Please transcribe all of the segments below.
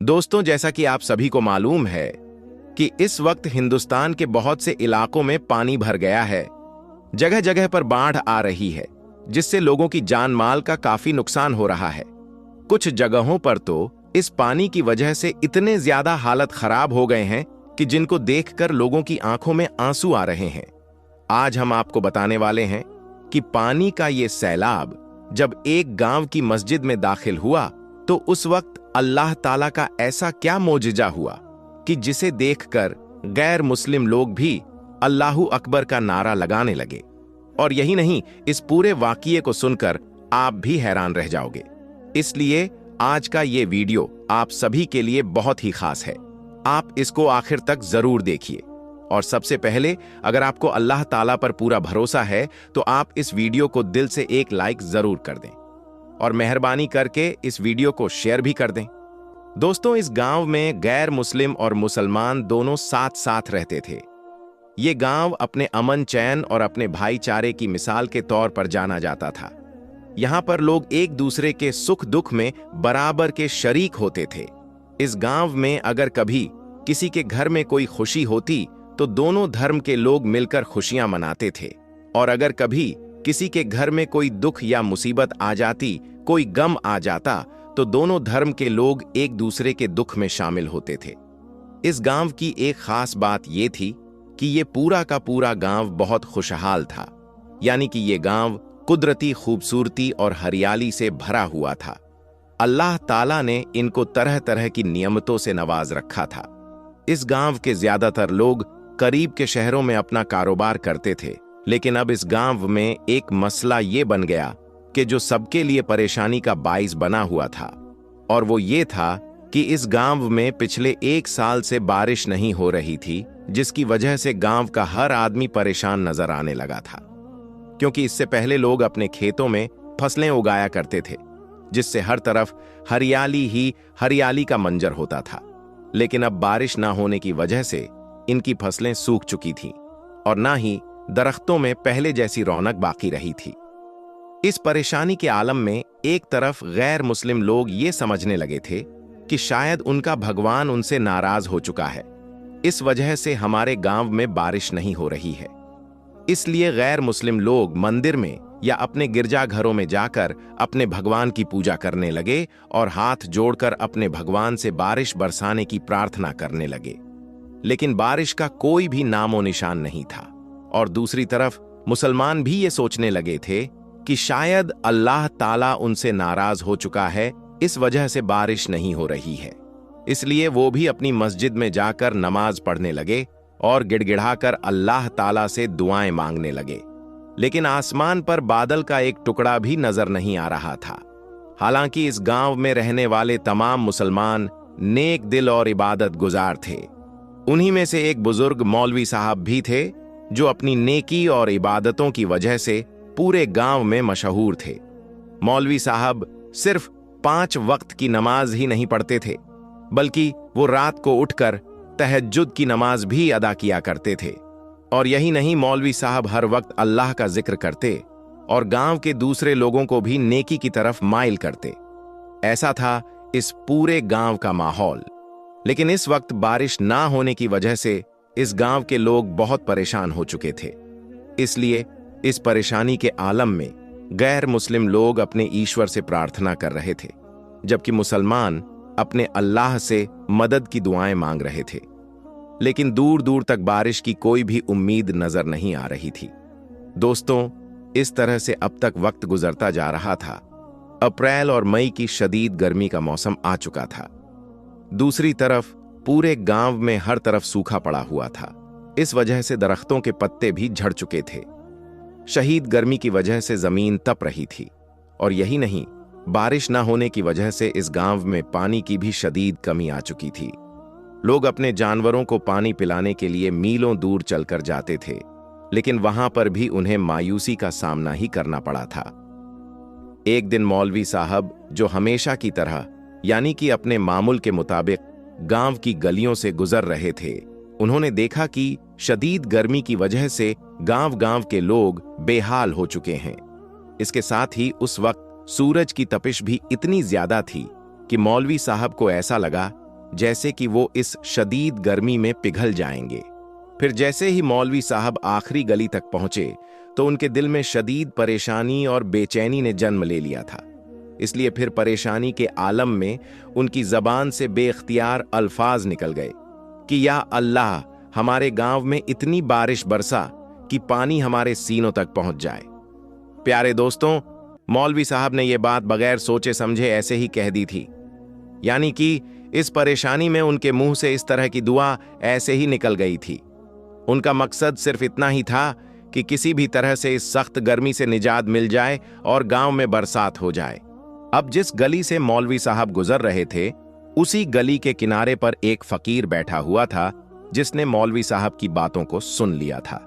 दोस्तों, जैसा कि आप सभी को मालूम है कि इस वक्त हिंदुस्तान के बहुत से इलाकों में पानी भर गया है। जगह जगह पर बाढ़ आ रही है, जिससे लोगों की जान माल का काफी नुकसान हो रहा है। कुछ जगहों पर तो इस पानी की वजह से इतने ज्यादा हालत खराब हो गए हैं कि जिनको देखकर लोगों की आंखों में आंसू आ रहे हैं। आज हम आपको बताने वाले हैं कि पानी का ये सैलाब जब एक गांव की मस्जिद में दाखिल हुआ तो उस वक्त अल्लाह ताला का ऐसा क्या मोजिजा हुआ कि जिसे देखकर गैर मुस्लिम लोग भी अल्लाहू अकबर का नारा लगाने लगे। और यही नहीं, इस पूरे वाकये को सुनकर आप भी हैरान रह जाओगे। इसलिए आज का ये वीडियो आप सभी के लिए बहुत ही खास है। आप इसको आखिर तक जरूर देखिए। और सबसे पहले, अगर आपको अल्लाह ताला पर पूरा भरोसा है तो आप इस वीडियो को दिल से एक लाइक जरूर कर दें और मेहरबानी करके इस वीडियो को शेयर भी कर दें। दोस्तों, इस गांव में गैर मुस्लिम और मुसलमान दोनों साथ साथ रहते थे। ये गांव अपने अमन चैन और अपने भाईचारे की मिसाल के तौर पर जाना जाता था। यहां पर लोग एक दूसरे के सुख दुख में बराबर के शरीक होते थे। इस गांव में अगर कभी किसी के घर में कोई खुशी होती तो दोनों धर्म के लोग मिलकर खुशियां मनाते थे, और अगर कभी किसी के घर में कोई दुख या मुसीबत आ जाती, कोई गम आ जाता, तो दोनों धर्म के लोग एक दूसरे के दुख में शामिल होते थे। इस गांव की एक खास बात यह थी कि ये पूरा का पूरा गांव बहुत खुशहाल था। यानी कि ये गांव कुदरती खूबसूरती और हरियाली से भरा हुआ था। अल्लाह ताला ने इनको तरह तरह की नियमतों से नवाज रखा था। इस गांव के ज्यादातर लोग करीब के शहरों में अपना कारोबार करते थे, लेकिन अब इस गांव में एक मसला ये बन गया कि जो सबके लिए परेशानी का बाइस बना हुआ था, और वो ये था कि इस गांव में पिछले 1 साल से बारिश नहीं हो रही थी, जिसकी वजह से गांव का हर आदमी परेशान नजर आने लगा था। क्योंकि इससे पहले लोग अपने खेतों में फसलें उगाया करते थे, जिससे हर तरफ हरियाली ही हरियाली का मंजर होता था। लेकिन अब बारिश ना होने की वजह से इनकी फसलें सूख चुकी थीं, और ना ही दरख्तों में पहले जैसी रौनक बाकी रही थी। इस परेशानी के आलम में एक तरफ गैर मुस्लिम लोग ये समझने लगे थे कि शायद उनका भगवान उनसे नाराज हो चुका है, इस वजह से हमारे गांव में बारिश नहीं हो रही है। इसलिए गैर मुस्लिम लोग मंदिर में या अपने गिरजाघरों में जाकर अपने भगवान की पूजा करने लगे और हाथ जोड़कर अपने भगवान से बारिश बरसाने की प्रार्थना करने लगे। लेकिन बारिश का कोई भी नामो निशान नहीं था। और दूसरी तरफ मुसलमान भी ये सोचने लगे थे कि शायद अल्लाह ताला उनसे नाराज हो चुका है, इस वजह से बारिश नहीं हो रही है। इसलिए वो भी अपनी मस्जिद में जाकर नमाज पढ़ने लगे और गिड़गिड़ाकर अल्लाह ताला से दुआएं मांगने लगे। लेकिन आसमान पर बादल का एक टुकड़ा भी नजर नहीं आ रहा था। हालांकि इस गांव में रहने वाले तमाम मुसलमान नेक दिल और इबादत गुजार थे। उन्हीं में से एक बुजुर्ग मौलवी साहब भी थे, जो अपनी नेकी और इबादतों की वजह से पूरे गांव में मशहूर थे। मौलवी साहब सिर्फ 5 वक्त की नमाज ही नहीं पढ़ते थे, बल्कि वो रात को उठकर तहज्जुद की नमाज भी अदा किया करते थे। और यही नहीं, मौलवी साहब हर वक्त अल्लाह का जिक्र करते और गांव के दूसरे लोगों को भी नेकी की तरफ माइल करते। ऐसा था इस पूरे गांव का माहौल। लेकिन इस वक्त बारिश ना होने की वजह से इस गांव के लोग बहुत परेशान हो चुके थे। इसलिए इस परेशानी के आलम में गैर मुस्लिम लोग अपने ईश्वर से प्रार्थना कर रहे थे, जबकि मुसलमान अपने अल्लाह से मदद की दुआएं मांग रहे थे। लेकिन दूर दूर तक बारिश की कोई भी उम्मीद नजर नहीं आ रही थी। दोस्तों, इस तरह से अब तक वक्त गुजरता जा रहा था। अप्रैल और मई की शदीद गर्मी का मौसम आ चुका था। दूसरी तरफ पूरे गांव में हर तरफ सूखा पड़ा हुआ था। इस वजह से दरख्तों के पत्ते भी झड़ चुके थे। शदीद गर्मी की वजह से जमीन तप रही थी। और यही नहीं, बारिश न होने की वजह से इस गांव में पानी की भी शदीद कमी आ चुकी थी। लोग अपने जानवरों को पानी पिलाने के लिए मीलों दूर चलकर जाते थे, लेकिन वहां पर भी उन्हें मायूसी का सामना ही करना पड़ा था। एक दिन मौलवी साहब, जो हमेशा की तरह यानी कि अपने मामूल के मुताबिक गांव की गलियों से गुजर रहे थे, उन्होंने देखा कि शदीद गर्मी की वजह से गांव गांव के लोग बेहाल हो चुके हैं। इसके साथ ही उस वक्त सूरज की तपिश भी इतनी ज्यादा थी कि मौलवी साहब को ऐसा लगा जैसे कि वो इस शदीद गर्मी में पिघल जाएंगे। फिर जैसे ही मौलवी साहब आखिरी गली तक पहुंचे तो उनके दिल में शदीद परेशानी और बेचैनी ने जन्म ले लिया था। इसलिए फिर परेशानी के आलम में उनकी जबान से बेख्तियार अल्फाज निकल गए कि या अल्लाह, हमारे गांव में इतनी बारिश बरसा कि पानी हमारे सीनों तक पहुंच जाए। प्यारे दोस्तों, मौलवी साहब ने यह बात बगैर सोचे समझे ऐसे ही कह दी थी। यानी कि इस परेशानी में उनके मुंह से इस तरह की दुआ ऐसे ही निकल गई थी। उनका मकसद सिर्फ इतना ही था कि किसी भी तरह से इस सख्त गर्मी से निजात मिल जाए और गांव में बरसात हो जाए। अब जिस गली से मौलवी साहब गुजर रहे थे, उसी गली के किनारे पर एक फकीर बैठा हुआ था जिसने मौलवी साहब की बातों को सुन लिया था।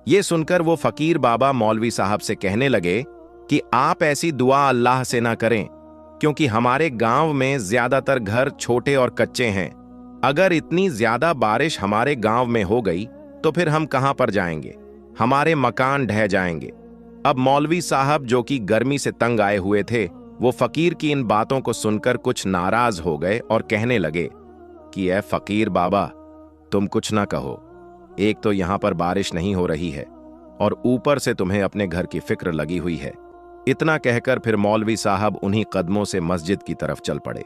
ये सुनकर वो फकीर बाबा मौलवी साहब से कहने लगे कि आप ऐसी दुआ अल्लाह से ना करें, क्योंकि हमारे गांव में ज्यादातर घर छोटे और कच्चे हैं। अगर इतनी ज्यादा बारिश हमारे गांव में हो गई तो फिर हम कहां पर जाएंगे? हमारे मकान ढह जाएंगे। अब मौलवी साहब, जो कि गर्मी से तंग आए हुए थे, वो फकीर की इन बातों को सुनकर कुछ नाराज हो गए और कहने लगे कि ऐ फकीर बाबा, तुम कुछ ना कहो। एक तो यहां पर बारिश नहीं हो रही है और ऊपर से तुम्हें अपने घर की फिक्र लगी हुई है। इतना कहकर फिर मौलवी साहब उन्हीं कदमों से मस्जिद की तरफ चल पड़े।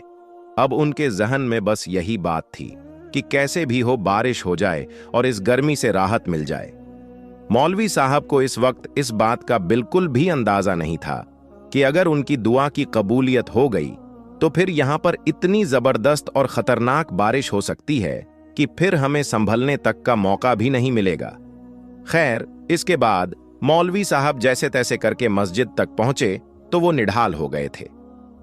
अब उनके जहन में बस यही बात थी कि कैसे भी हो बारिश हो जाए और इस गर्मी से राहत मिल जाए। मौलवी साहब को इस वक्त इस बात का बिल्कुल भी अंदाजा नहीं था कि अगर उनकी दुआ की कबूलियत हो गई तो फिर यहां पर इतनी जबरदस्त और खतरनाक बारिश हो सकती है कि फिर हमें संभलने तक का मौका भी नहीं मिलेगा। खैर, इसके बाद मौलवी साहब जैसे तैसे करके मस्जिद तक पहुंचे तो वो निढाल हो गए थे।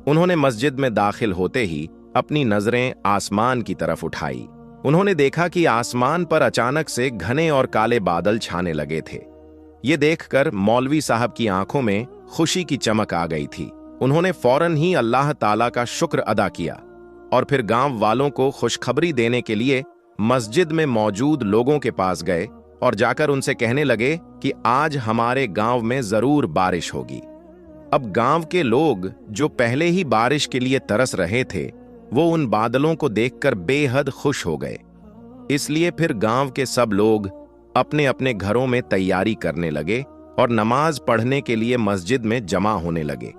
उन्होंने मस्जिद में दाखिल होते ही अपनी नजरें आसमान की तरफ उठाई। उन्होंने देखा कि आसमान पर अचानक से घने और काले बादल छाने लगे थे। ये देखकर मौलवी साहब की आंखों में खुशी की चमक आ गई थी। उन्होंने फौरन ही अल्लाह ताला का शुक्र अदा किया और फिर गांव वालों को खुशखबरी देने के लिए मस्जिद में मौजूद लोगों के पास गए और जाकर उनसे कहने लगे कि आज हमारे गांव में जरूर बारिश होगी। अब गांव के लोग, जो पहले ही बारिश के लिए तरस रहे थे, वो उन बादलों को देखकर बेहद खुश हो गए। इसलिए फिर गांव के सब लोग अपने अपने घरों में तैयारी करने लगे और नमाज पढ़ने के लिए मस्जिद में जमा होने लगे।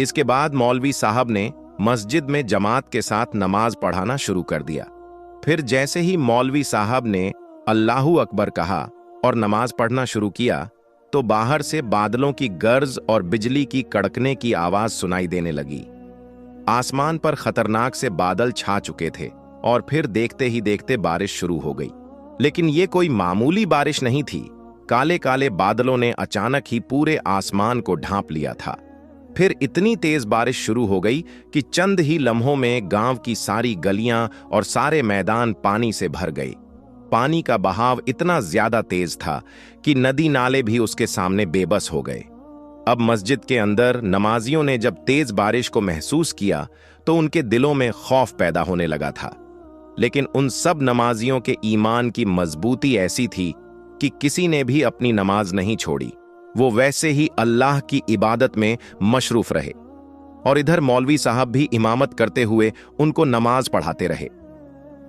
इसके बाद मौलवी साहब ने मस्जिद में जमात के साथ नमाज पढ़ाना शुरू कर दिया। फिर जैसे ही मौलवी साहब ने अल्लाहू अकबर कहा और नमाज पढ़ना शुरू किया तो बाहर से बादलों की गर्ज और बिजली की कड़कने की आवाज सुनाई देने लगी। आसमान पर खतरनाक से बादल छा चुके थे और फिर देखते ही देखते बारिश शुरू हो गई। लेकिन ये कोई मामूली बारिश नहीं थी। काले काले बादलों ने अचानक ही पूरे आसमान को ढांप लिया था। फिर इतनी तेज बारिश शुरू हो गई कि चंद ही लम्हों में गांव की सारी गलियां और सारे मैदान पानी से भर गए। पानी का बहाव इतना ज्यादा तेज था कि नदी नाले भी उसके सामने बेबस हो गए। अब मस्जिद के अंदर नमाजियों ने जब तेज बारिश को महसूस किया तो उनके दिलों में खौफ पैदा होने लगा था। लेकिन उन सब नमाजियों के ईमान की मजबूती ऐसी थी कि किसी ने भी अपनी नमाज नहीं छोड़ी। वो वैसे ही अल्लाह की इबादत में मशरूफ रहे और इधर मौलवी साहब भी इमामत करते हुए उनको नमाज पढ़ाते रहे।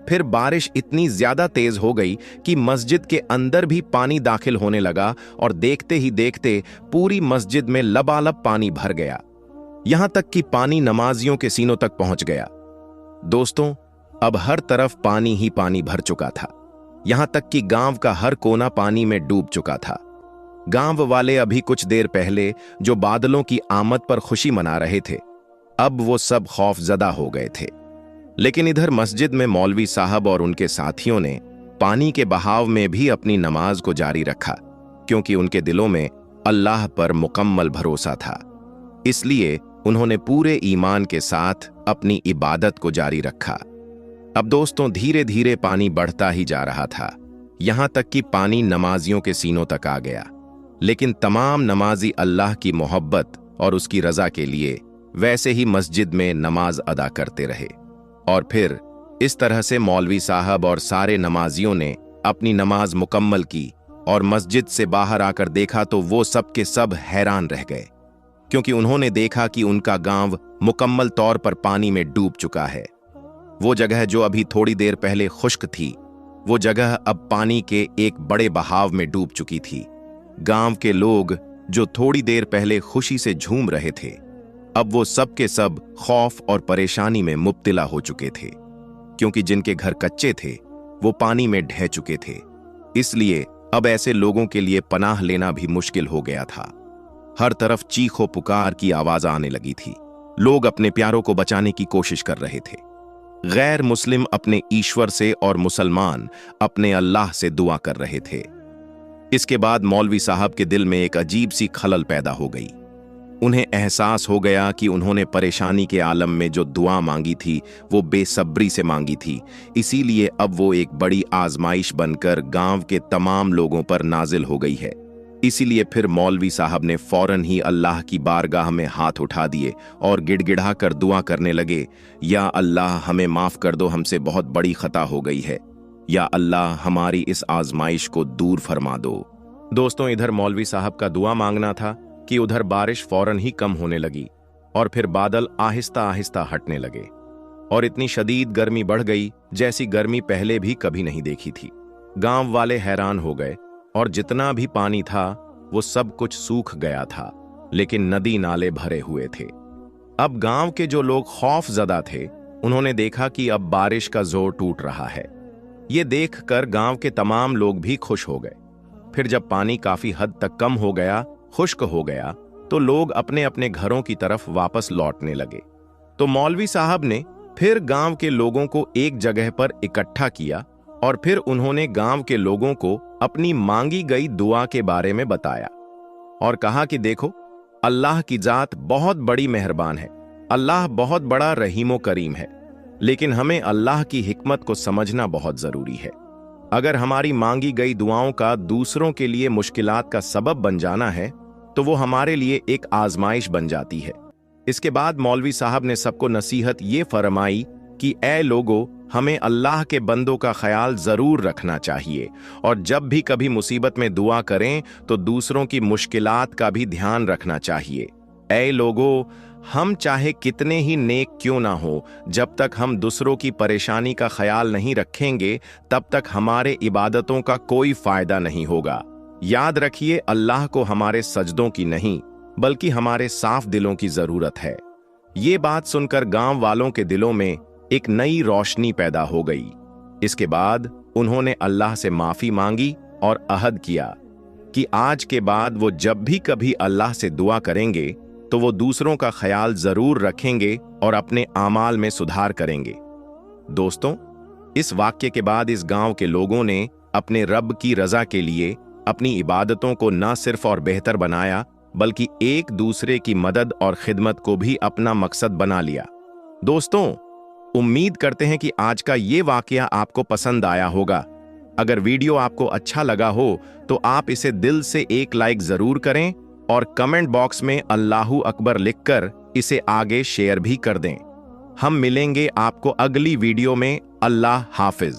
फिर बारिश इतनी ज्यादा तेज हो गई कि मस्जिद के अंदर भी पानी दाखिल होने लगा और देखते ही देखते पूरी मस्जिद में लबालब पानी भर गया। यहां तक कि पानी नमाजियों के सीनों तक पहुंच गया। दोस्तों, अब हर तरफ पानी ही पानी भर चुका था। यहां तक कि गांव का हर कोना पानी में डूब चुका था। गांव वाले अभी कुछ देर पहले जो बादलों की आमद पर खुशी मना रहे थे, अब वो सब खौफजदा हो गए थे। लेकिन इधर मस्जिद में मौलवी साहब और उनके साथियों ने पानी के बहाव में भी अपनी नमाज को जारी रखा, क्योंकि उनके दिलों में अल्लाह पर मुकम्मल भरोसा था। इसलिए उन्होंने पूरे ईमान के साथ अपनी इबादत को जारी रखा। अब दोस्तों, धीरे धीरे पानी बढ़ता ही जा रहा था, यहां तक कि पानी नमाजियों के सीनों तक आ गया। लेकिन तमाम नमाजी अल्लाह की मोहब्बत और उसकी रजा के लिए वैसे ही मस्जिद में नमाज अदा करते रहे। और फिर इस तरह से मौलवी साहब और सारे नमाजियों ने अपनी नमाज मुकम्मल की और मस्जिद से बाहर आकर देखा तो वो सब के सब हैरान रह गए, क्योंकि उन्होंने देखा कि उनका गांव मुकम्मल तौर पर पानी में डूब चुका है। वो जगह जो अभी थोड़ी देर पहले खुश्क थी, वो जगह अब पानी के एक बड़े बहाव में डूब चुकी थी। गांव के लोग जो थोड़ी देर पहले खुशी से झूम रहे थे, अब वो सब के सब खौफ और परेशानी में मुब्तला हो चुके थे, क्योंकि जिनके घर कच्चे थे वो पानी में ढह चुके थे। इसलिए अब ऐसे लोगों के लिए पनाह लेना भी मुश्किल हो गया था। हर तरफ चीखो पुकार की आवाज आने लगी थी। लोग अपने प्यारों को बचाने की कोशिश कर रहे थे। गैर मुस्लिम अपने ईश्वर से और मुसलमान अपने अल्लाह से दुआ कर रहे थे। इसके बाद मौलवी साहब के दिल में एक अजीब सी खलल पैदा हो गई। उन्हें एहसास हो गया कि उन्होंने परेशानी के आलम में जो दुआ मांगी थी वो बेसब्री से मांगी थी, इसीलिए अब वो एक बड़ी आजमाइश बनकर गांव के तमाम लोगों पर नाजिल हो गई है। इसीलिए फिर मौलवी साहब ने फौरन ही अल्लाह की बारगाह में हाथ उठा दिए और गिड़गिड़ा कर दुआ करने लगे, या अल्लाह हमें माफ कर दो, हमसे बहुत बड़ी खता हो गई है। या अल्लाह हमारी इस आजमाइश को दूर फरमा दो। दोस्तों, इधर मौलवी साहब का दुआ मांगना था कि उधर बारिश फौरन ही कम होने लगी और फिर बादल आहिस्ता आहिस्ता हटने लगे और इतनी शदीद गर्मी बढ़ गई जैसी गर्मी पहले भी कभी नहीं देखी थी। गांव वाले हैरान हो गए और जितना भी पानी था वो सब कुछ सूख गया था, लेकिन नदी नाले भरे हुए थे। अब गांव के जो लोग खौफजदा थे, उन्होंने देखा कि अब बारिश का जोर टूट रहा है। ये देखकर गांव के तमाम लोग भी खुश हो गए। फिर जब पानी काफी हद तक कम हो गया, खुश्क हो गया, तो लोग अपने अपने घरों की तरफ वापस लौटने लगे। तो मौलवी साहब ने फिर गांव के लोगों को एक जगह पर इकट्ठा किया और फिर उन्होंने गांव के लोगों को अपनी मांगी गई दुआ के बारे में बताया और कहा कि देखो, अल्लाह की जात बहुत बड़ी मेहरबान है, अल्लाह बहुत बड़ा रहीमो करीम है, लेकिन हमें अल्लाह की हिकमत को समझना बहुत जरूरी है। अगर हमारी मांगी गई दुआओं का दूसरों के लिए मुश्किलात का सबब बन जाना है तो वो हमारे लिए एक आजमाइश बन जाती है। इसके बाद मौलवी साहब ने सबको नसीहत ये फरमाई कि ऐ लोगों, हमें अल्लाह के बंदों का ख्याल जरूर रखना चाहिए और जब भी कभी मुसीबत में दुआ करें तो दूसरों की मुश्किलात का भी ध्यान रखना चाहिए। ऐ लोगों, हम चाहे कितने ही नेक क्यों ना हो, जब तक हम दूसरों की परेशानी का ख्याल नहीं रखेंगे तब तक हमारे इबादतों का कोई फायदा नहीं होगा। याद रखिए, अल्लाह को हमारे सजदों की नहीं बल्कि हमारे साफ दिलों की जरूरत है। ये बात सुनकर गांव वालों के दिलों में एक नई रोशनी पैदा हो गई। इसके बाद उन्होंने अल्लाह से माफी मांगी और अहद किया कि आज के बाद वो जब भी कभी अल्लाह से दुआ करेंगे तो वो दूसरों का ख्याल जरूर रखेंगे और अपने आमाल में सुधार करेंगे। दोस्तों, इस वाक्य के बाद इस गांव के लोगों ने अपने रब की रजा के लिए अपनी इबादतों को न सिर्फ और बेहतर बनाया बल्कि एक दूसरे की मदद और खिदमत को भी अपना मकसद बना लिया। दोस्तों, उम्मीद करते हैं कि आज का ये वाकया आपको पसंद आया होगा। अगर वीडियो आपको अच्छा लगा हो तो आप इसे दिल से एक लाइक जरूर करें और कमेंट बॉक्स में अल्लाहू अकबर लिखकर इसे आगे शेयर भी कर दें। हम मिलेंगे आपको अगली वीडियो में। अल्लाह हाफिज।